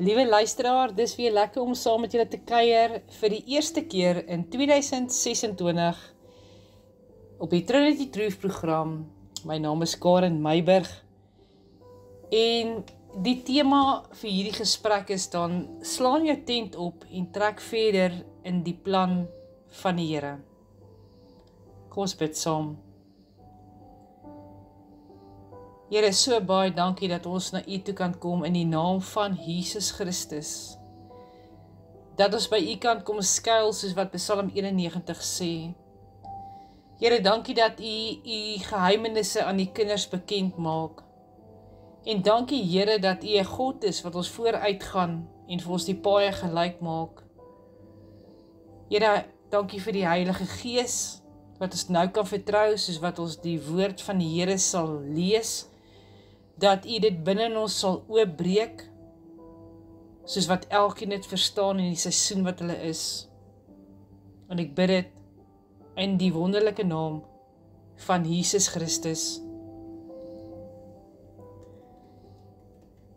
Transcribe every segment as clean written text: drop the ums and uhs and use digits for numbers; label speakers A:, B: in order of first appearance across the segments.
A: Liewe luisteraar, dis weer lekker om saam met julle te kuier vir die eerste keer in 2026 op die Trinity Truth program. My naam is Karen Meiburg en die tema vir hierdie gesprek is dan slaan jou tent op en trek verder in die plan van die Here. Kom ons bid saam. Here, so baie dankie dat ons na U toe kan kom in die naam van Jesus Christus. Dat ons by U kan kom skuil soos wat Psalm 91 sê. Here, dankie dat U geheimenisse aan die kinders bekend maak. En dankie Here dat U 'n God is wat ons vooruit gaan en vir ons die paaie gelyk maak. Here, dankie vir die Heilige Gees wat ons nou kan vertrou soos wat ons die woord van die Here sal lees. Dat U dit binne in ons sal oopbreek, soos wat elkeen dit verstaan in die seisoen wat hulle is. En ek bid dit in die wonderlike naam van Jesus Christus.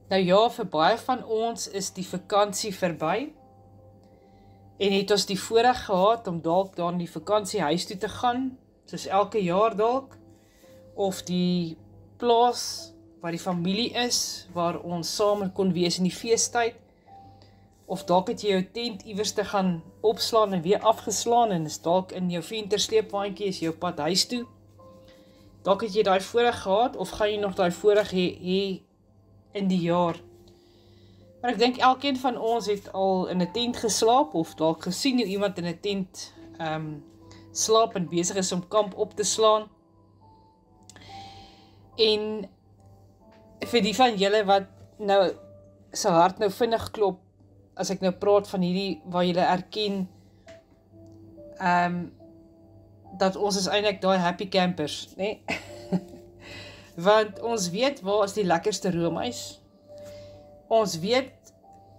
A: Nou ja, vir baie van ons is die vakansie verby, en het ons die voorreg gehad om dalk daar in die vakansiehuis toe te gaan, soos elke jaar dalk, of die plaas waar die familie is, waar ons saam kon wees in die feestyd, of dalk het jy jou tent iewers te gaan opslaan en weer afgeslaan, en is dalk in jou ventersleepwaandjie is jou pad huis toe. Dalk het jy daai voorreg gehad, of gaan jy nog daai voorreg hê in die jaar. Maar ek dink elkeen van ons het al in 'n tent geslaap, of dalk gesien hoe iemand in 'n tent slaap en besig is om kamp op te slaan. En vir die van julle wat nou sy hart nou vinnig klop, as ek nou praat van hierdie waar julle erken dat ons is eintlik daai happy campers, né? Want ons weet waar is die lekkerste roomys. Ons weet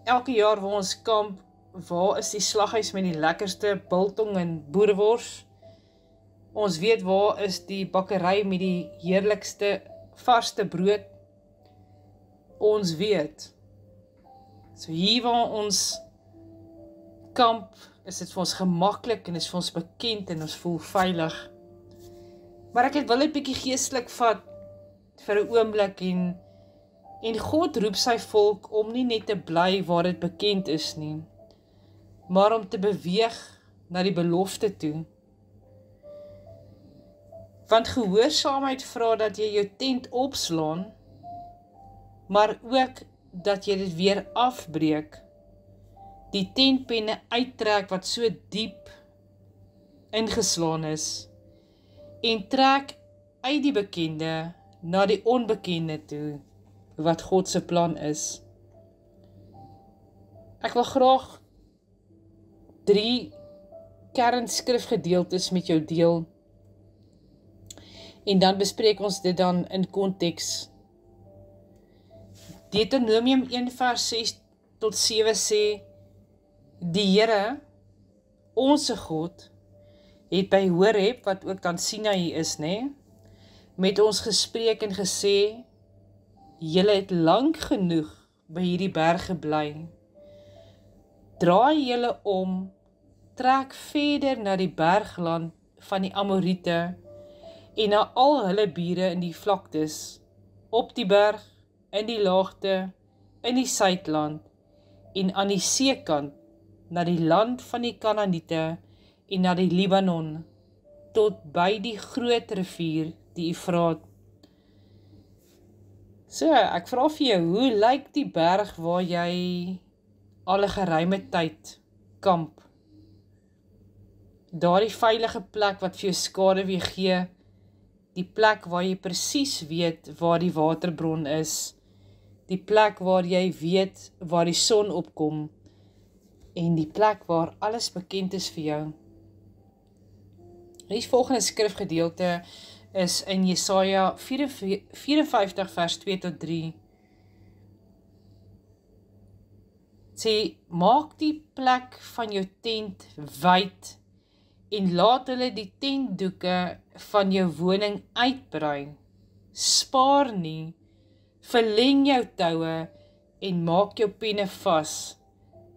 A: elke jaar waar ons kamp, waar is die slaghuis met die lekkerste biltong en boerewors. Ons weet waar is die bakkery met die heerlikste vaste brood. Ons weet. So hier waar ons kamp, is dit vir ons gemaklik en is vir ons bekend en ons voel veilig. Maar ek wil dit bietjie geestelik vat vir 'n oomblik en God roep sy volk om nie net te bly waar dit bekend is nie, maar om te beweeg na die belofte toe. Want gehoorsaamheid vra dat jy jou tent opslaan, maar ook dat jy dit weer afbreek, die tentpenne uittrek wat so diep ingeslaan is, en trek uit die bekende na die onbekende toe, wat God se plan is. Ek wil graag 3 kernskrifgedeeltes met jou deel, en dan bespreek ons dit dan in konteks. Deuteronomium 1 vers 6 tot 7 sê, die Here, onse God, het by Horeb, wat ook dan Sinaï is, né, met ons gespreek en gesê, julle het lank genoeg by hierdie berg gebly. Draai julle om, trek verder na die bergland van die Amorite, en na al hulle bure in die vlaktes, op die berg, in die laagte, in die suidland, en aan die seekant, na die land van die Kanaaniete, en na die Libanon, tot by die groot rivier, die Efraat. So, ek vra vir jou, hoe lyk die berg waar jy al 'n geruime tyd kamp? Daardie veilige plek wat vir jou skaduwee gee, die plek waar jy presies weet waar die waterbron is, die plek waar jy weet waar die son opkom, en die plek waar alles bekend is vir jou. Die volgende skrifgedeelte is in Jesaja 54 vers 2 tot 3. Sê, maak die plek van jou tent wyd, en laat hulle die tentdoeke van jou woning uitbrei. Spaar nie, verleng jou toue, en maak jou penne vas,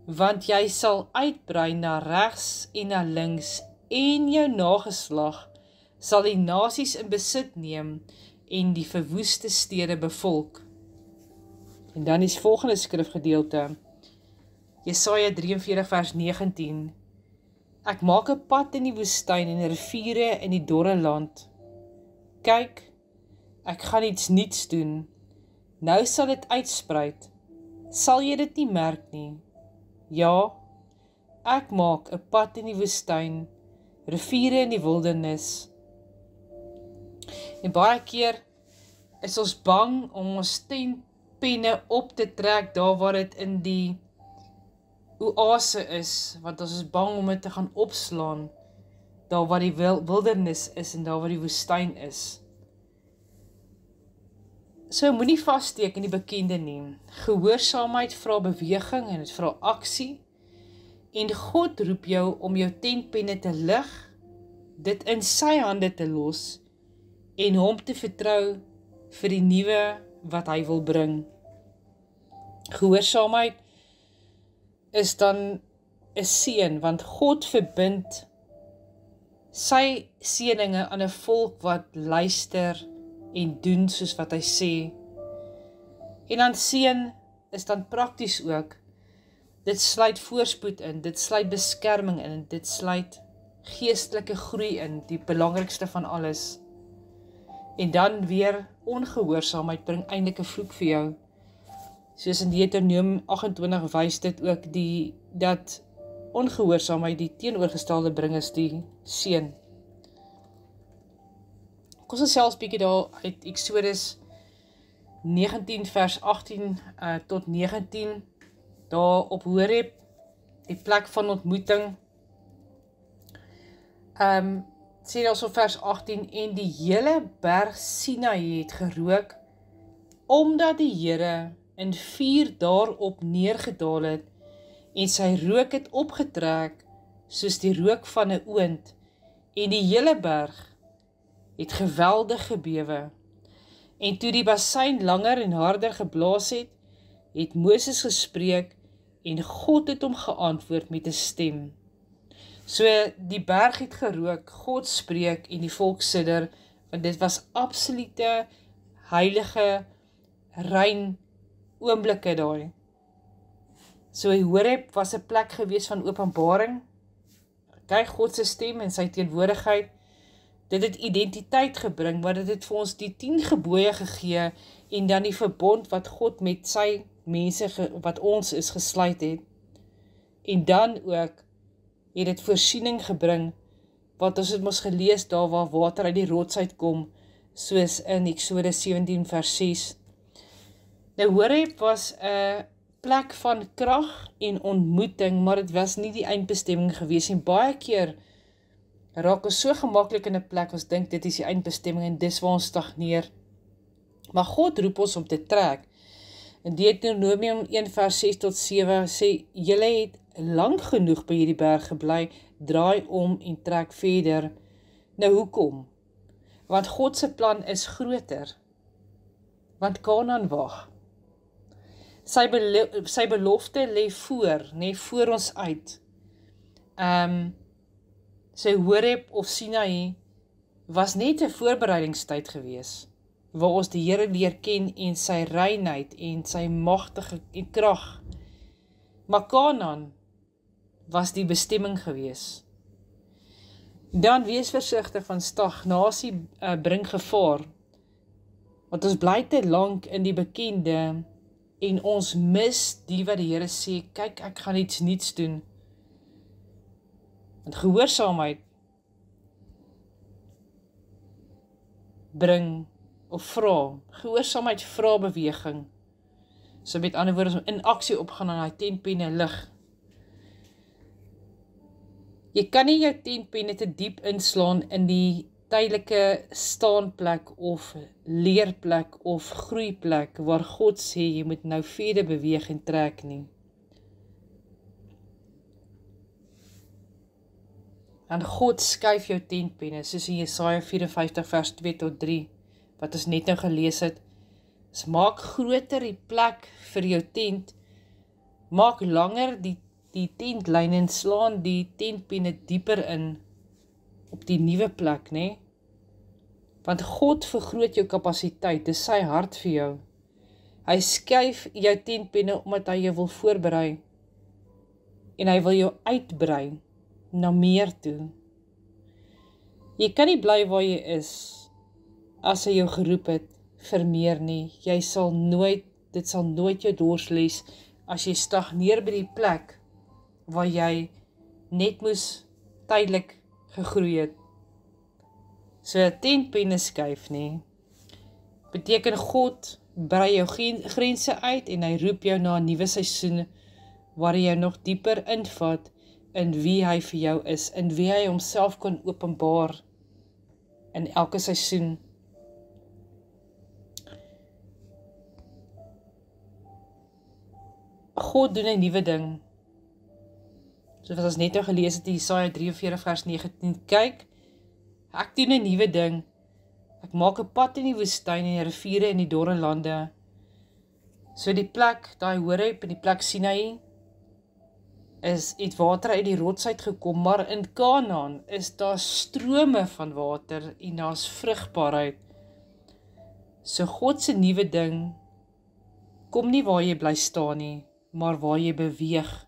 A: want jy sal uitbrei na regs en na links, en jou nageslag sal die nasies in besit neem en die verwoeste stede bevolk. En dan is volgende skrifgedeelte, Jesaja 43 vers 19. Ek maak 'n pad in die woestyn en riviere in die dorre land. Kyk, ek gaan iets nuuts doen. Nou sal dit uitspruit. Sal jy dit nie merk nie? Ja, ek maak 'n pad in die woestyn, riviere in die wildernis. En baie keer is ons bang om ons tentpenne op te trek daar waar dit in die oase is, want ons is bang om dit te gaan opslaan, daar waar die wildernis is en daar waar die woestyn is. So moenie vassteek in die bekende nie. Gehoorsaamheid vra beweging en dit vra aksie. En God roep jou om jou tentpenne te lig, dit in sy hande te los en hom te vertrou vir die nuwe wat hy wil bring. Gehoorsaamheid is dan 'n seën, want God verbind sy seëninge aan 'n volk wat luister en doen soos wat hy sê. En dan seën is dan prakties ook. Dit sluit voorspoed in, dit sluit beskerming in, dit sluit geestelike groei in, die belangrikste van alles. En dan weer ongehoorsaamheid bring eintlik 'n vloek vir jou. Soos in Deuteronomium 28 wys dit ook dat ongehoorsaamheid die teenoorgestelde bring is die seën. Kom ons selfs bietjie daar uit Exodus 19 vers 18 tot 19, daar op Horeb, die plek van ontmoeting. Sê daar so vers 18, en die hele berg Sinaï het gerook, omdat die Here in vuur daarop neergedaal het, en sy rook het opgetrek, soos die rook van 'n oond, en die hele berg het geweldig gebewe. En toe die bassein langer en harder geblaas het Moses gespreek, en God het hom geantwoord met 'n stem. So die berg het gerook, God spreek en die volk sidder, want dit was absolute heilige, rein oomblikke daai. So Horeb was 'n plek gewees van openbaring. Kyk God se stem en sy teenwoordigheid. Dit het identiteit gebring, maar dit het vir ons die 10 gebooie gegee en dan die verbond wat God met sy mense wat ons is gesluit het. En dan ook het dit voorsiening gebring, wat ons het mos gelees daar waar water uit die rots uitkom, soos in Exodus 17 vers 6. Nou Horeb was 'n plek van krag en ontmoeting, maar dit was nie die eindbestemming gewees en baie keer raak ons so gemaklik in 'n plek, ons dink dit is die eindbestemming en dis waar ons stagneer. Maar God roep ons om te trek. In Deuteronomium 1 vers 6 tot 7 sê, julle het lang genoeg by hierdie berg gebly, draai om en trek verder. Nou hoekom? Want God se plan is groter. Want Kanaan wag. Sy belofte lê voor ons uit. Sy Horeb of Sinaï was net 'n voorbereidingstyd gewees, waar ons die Here leer ken en sy reinheid en sy magtige en krag. Maar Kanaan was die bestemming gewees. Dan wees versigtig van stagnasie bring gevaar, want ons bly te lank in die bekende en ons mis die wat die Here sê, kyk ek gaan iets nuuts doen. Want gehoorsaamheid bring of vra, gehoorsaamheid vra beweging. So met ander woorde, in aksie opgaan aan die tentpenne lig. Jy kan nie jou tentpenne te diep inslaan in die tydelike staanplek of leerplek of groeiplek waar God sê jy moet nou verder beweeg en trek nie. En God skuif jou tentpenne, soos in Jesaja 54 vers 2 tot 3, wat ons net nou gelees het. Dus maak groter die plek vir jou tent, maak langer die tentlyn en slaan die tentpenne dieper in op die nuwe plek, né? Want God vergroot jou kapasiteit, dis sy hart vir jou. Hy skuif jou tentpenne omdat hy jou wil voorberei en hy wil jou uitbrei na meer toe. Jy kan nie bly waar jy is as hy jou geroep het vir meer nie. Dit sal nooit jou dorsles as jy stagneer by die plek waar jy net moes tydelik gegroei het. So 'n tentpenne skuif nie, beteken God brei jou grense uit en hy roep jou na 'n nuwe seisoen waar hy jou nog dieper invat in wie hy vir jou is, in wie hy homself kan openbaar in elke seisoen. God doen 'n nuwe ding. So wat ons net nou gelees het in Jesaja 43 vers 19, kyk, ek doen 'n nuwe ding. Ek maak 'n pad in die woestyn en riviere in die dorre lande. So die plek, daai Horeb en die plek Sinai, is het water uit die rots uitgekom, maar in Kanaan is daar strome van water en daar's vrugbaarheid. So God se nuwe ding kom nie waar jy bly staan nie, maar waar jy beweeg,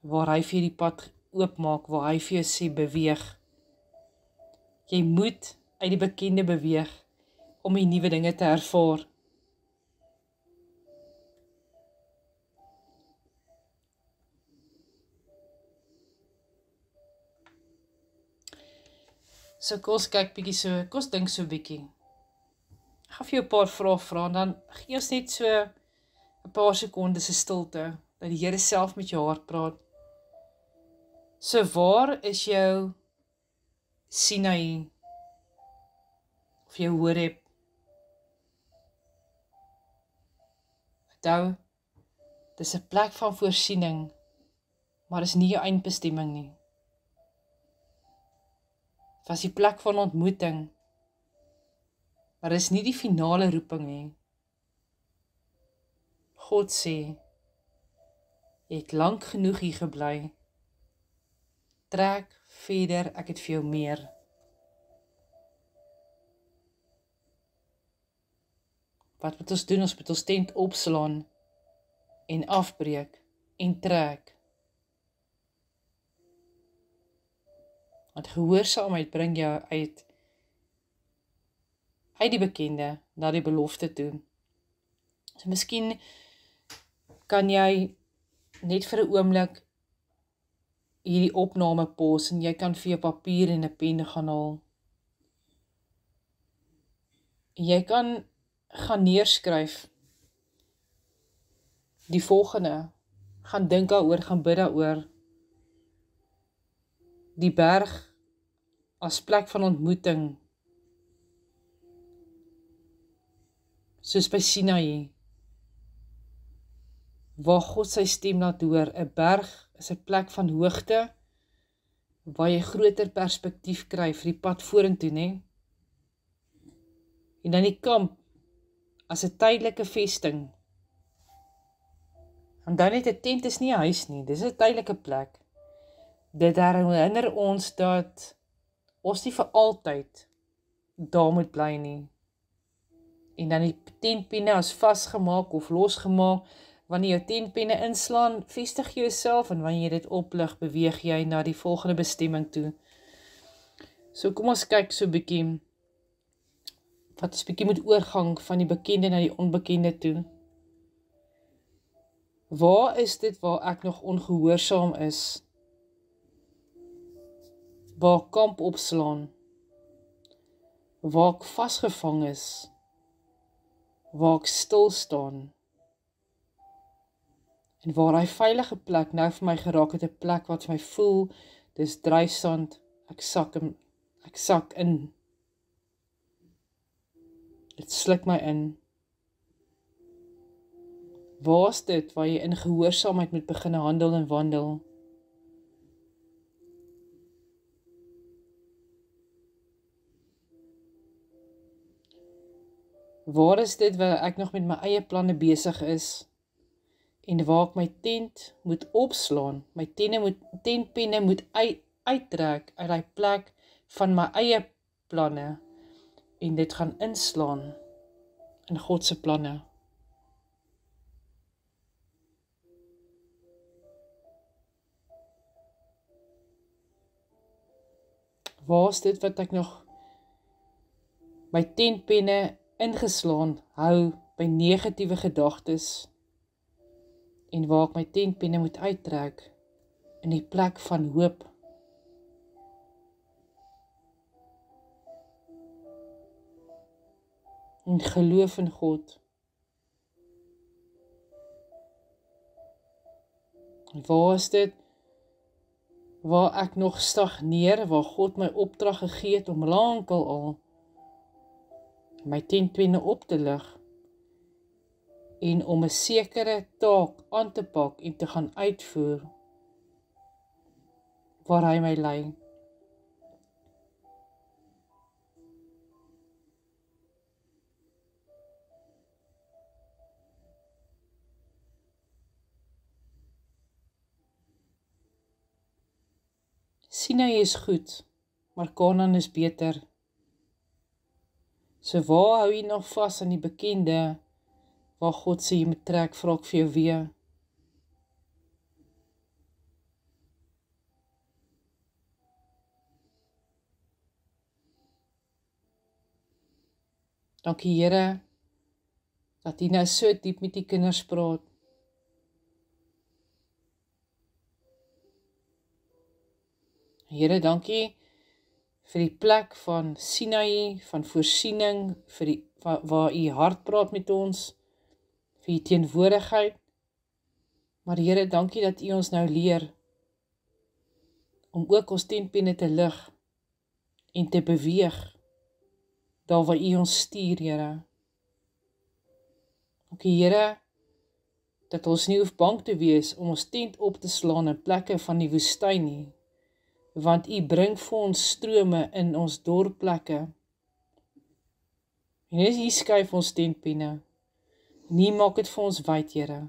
A: waar hy vir die pad oopmaak, waar hy vir jou sê beweeg. Jy moet uit die bekende beweeg om die nuwe dinge te ervaar. So kom ons kyk bietjie so, kom ons dink so bietjie. Ek gaan vir jou 'n paar vrae vra en dan gee ons net so 'n paar sekondes se stilte, dat die Here self met jou hart praat. So waar is jou Sinai? Of jou Horeb? Onthou, dis 'n plek van voorsiening, maar is nie jou eindbestemming nie. Dit was die plek van ontmoeting, maar is nie die finale roeping nie. God sê, jy het lank genoeg hier gebly, trek verder, ek het vir jou meer. Wat moet ons doen? Ons moet ons tent opslaan en afbreek en trek. Want gehoorsaamheid bring jou uit die bekende na die belofte toe. So miskien kan jy net vir 'n oomblik hierdie opname pause en jy kan vir jou papier en 'n pen gaan haal. En jy kan gaan neerskryf die volgende, gaan dink daaroor, gaan bid daaroor. Die berg as plek van ontmoeting, soos by Sinai, waar God sy stem laat hoor. 'n Berg is 'n plek van hoogte, waar jy groter perspektief kry vir die pad vorentoe, né? En dan die kamp, as 'n tydelike vesting. En dan net 'n tent is nie 'n huis nie, dis 'n tydelike plek. Dit herinner ons dat ons nie vir altyd daar moet bly nie. En dan die tentpenne as vasgemaak of losgemaak. Wanneer jou tentpenne inslaan, vestig jy jouself en wanneer jy dit oplig, beweeg jy na die volgende bestemming toe. So kom ons kyk so bietjie, wat ons bietjie moet oorgang van die bekende na die onbekende toe. Waar is dit waar ek nog ongehoorsaam is? Waar ek kamp opslaan? Waar ek vasgevang is? Waar ek stil staan? En waar hy veilige plek nou vir my geraak het, 'n plek wat vir my voel, dis dryfsand, ek sak in. Dit sluk my in. Waar is dit waar jy in gehoorsaamheid moet begin handel en wandel? Waar is dit waar ek nog met my eie planne besig is, en waar ek my tent moet opslaan, my tentpenne moet uittrek uit die plek van my eie planne, en dit gaan inslaan in God se planne. Waar is dit wat ek nog my tentpenne ingeslaan hou by negatiewe gedagtes, en waar ek my tentpenne moet uittrek in die plek van hoop. En geloof in God. Waar is dit waar ek nog stagneer, waar God my opdrag gegee het om lankal al my tentpenne op te lig en om 'n sekere taak aan te pak en te gaan uitvoer waar hy my lei. Sinai is goed, maar Kanaan is beter. So waar hou jy nog vas aan die bekende, waar God sê jy moet trek, vra ek vir jou weer. Dankie Here, dat jy nou so diep met die kinders praat. Here, dankie vir die plek van Sinai, van voorsiening, waar u hart praat met ons, vir die teenwoordigheid. Maar Here, dankie dat u ons nou leer om ook ons tentpenne te lig en te beweeg daar waar u ons stuur, Here. Dankie Here, dat ons nie hoef bang te wees om ons tent op te slaan in plekke van die woestyn nie, want u bring vir ons strome in ons dorpplekke. En as u skuif ons tentpenne, nie maak dit vir ons wyd, Here,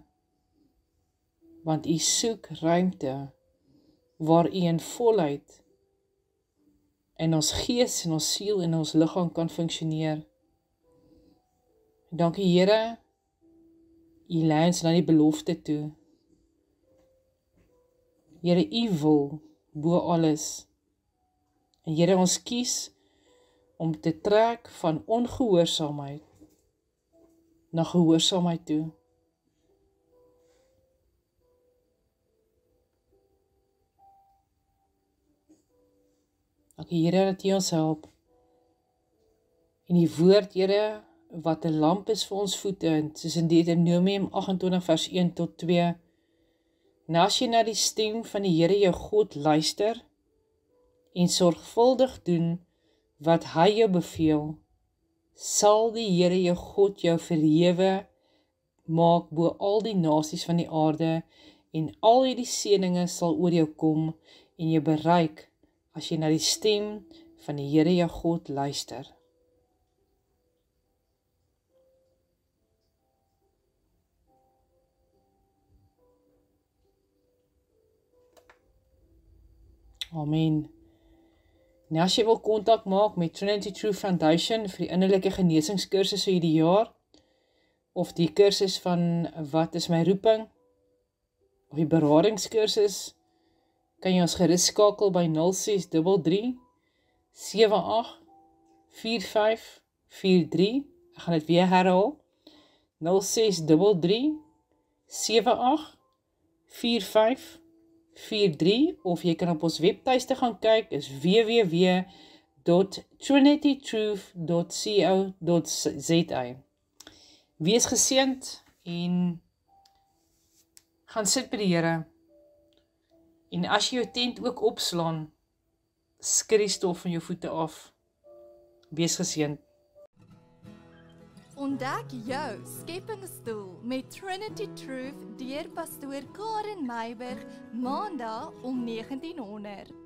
A: want u soek ruimte waar u in volheid in ons gees en ons siel en ons liggaam kan funksioneer. Dankie Here, u lei ons na die belofte toe. Here, u wil bo alles. En Here, ons kies om te trek van ongehoorsaamheid na gehoorsaamheid toe. Dankie Here dat U ons help. En die woord, Here, wat 'n lamp is vir ons voete, soos in Deuteronomium 28 vers 1 tot 2. En as jy na die stem van die Here jou God luister en sorgvuldig doen wat hy jou beveel, sal die Here jou God jou verhewe maak bo al die nasies van die aarde, en al hierdie seëninge sal oor jou kom en jou bereik as jy na die stem van die Here jou God luister. Amen. En as jy wil kontak maak met Trinity Truth Foundation vir die innerlike genesingskursus vir hierdie jaar, of die kursus van wat is my roeping, of die beradingskursus, kan jy ons gerus skakel by 0633 78 4543. Ek gaan dit weer herhaal. 0633 78 4543, of jy kan op ons webtuiste gaan kyk, is www.trinitytruth.co.za. Wees geseënd en gaan sit by die Here. En as jy jou tent ook opslaan, skud die stof van jou voete af. Wees geseënd.
B: Ontdek jou skepingsdoel met Trinity Truth deur pastoor Karen Meiburg, maandag om 1900.